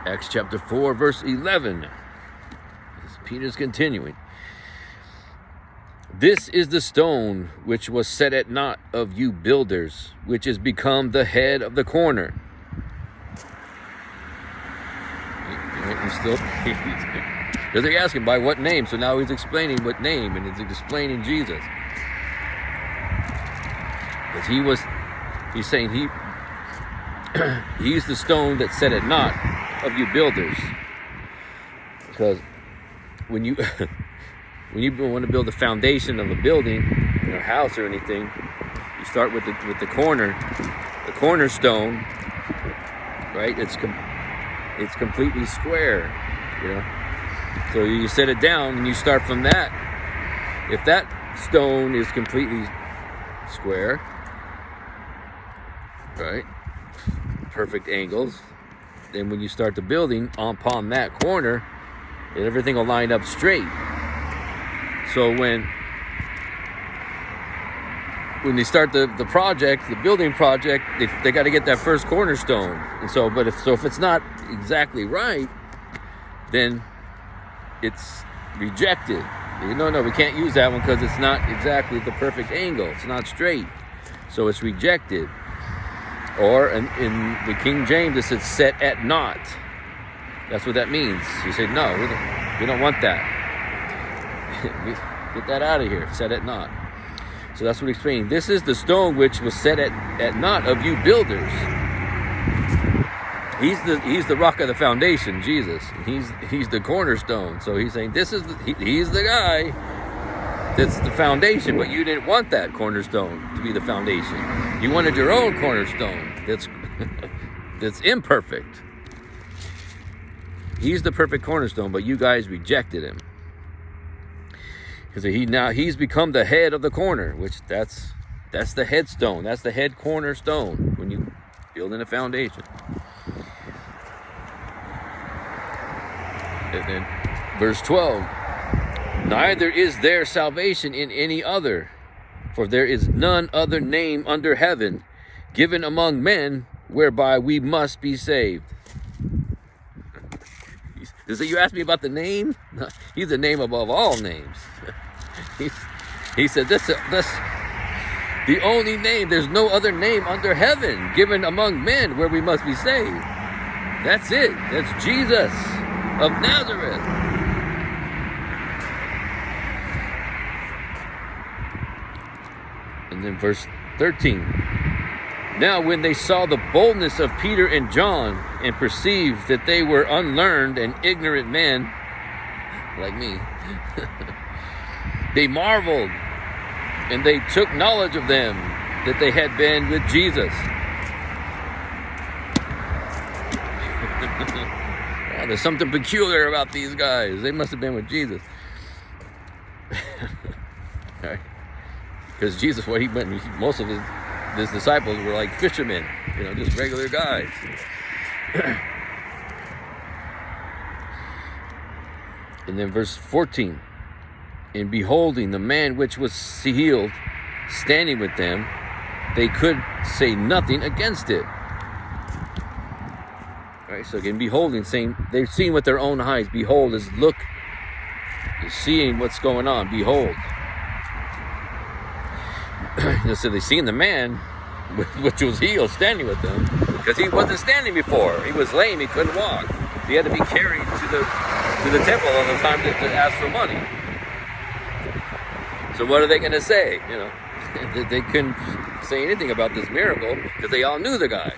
Acts chapter 4, verse 11. Peter's continuing. This is the stone which was set at naught of you builders, which is become the head of the corner. He's still, because they ask him by what name, so now he's explaining what name, and he's explaining Jesus. Because he's saying he's the stone that set at naught of you builders. Because when you want to build the foundation of a building, or a house or anything, you start with the cornerstone, right? It's completely square, you know. So you set it down and you start from that. If that stone is completely square, right, perfect angles, then when you start the building upon that corner, everything will line up straight. So when they start the project, the building project, they got to get that first cornerstone. And so, if it's not exactly right, then it's rejected. No, we can't use that one because it's not exactly the perfect angle. It's not straight, so it's rejected. Or in the King James, it says set at naught. That's what that means. You say, no, we don't want that. Get that out of here. Set at naught. So that's what he's saying. This is the stone which was set at naught of you builders. He's the rock of the foundation, Jesus. He's the cornerstone. So he's saying he's the guy that's the foundation, but you didn't want that cornerstone to be the foundation. You wanted your own cornerstone that's imperfect. He's the perfect cornerstone, but you guys rejected him. Because he's become the head of the corner, which that's the headstone. That's the head cornerstone when you build in a foundation. And then verse 12. Neither is there salvation in any other, for there is none other name under heaven given among men whereby we must be saved. So you asked me about the name? No, he's the name above all names. He said, that's the only name. There's no other name under heaven given among men where we must be saved. That's it. That's Jesus of Nazareth. And then verse 13. Now when they saw the boldness of Peter and John and perceived that they were unlearned and ignorant men, like me, they marveled, and they took knowledge of them that they had been with Jesus. Oh, there's something peculiar about these guys. They must have been with Jesus. All right. Because Jesus, what he went, most of his disciples were like fishermen, just regular guys. And then verse 14. And beholding the man which was healed standing with them, they could say nothing against it. All right, so again, beholding, saying they've seen with their own eyes. Behold is look, is seeing what's going on. Behold. So they seen the man which was healed standing with them, because he wasn't standing before. He was lame. He couldn't walk. He had to be carried to the temple all the time to ask for money. So what are they going to say? They couldn't say anything about this miracle because they all knew the guy.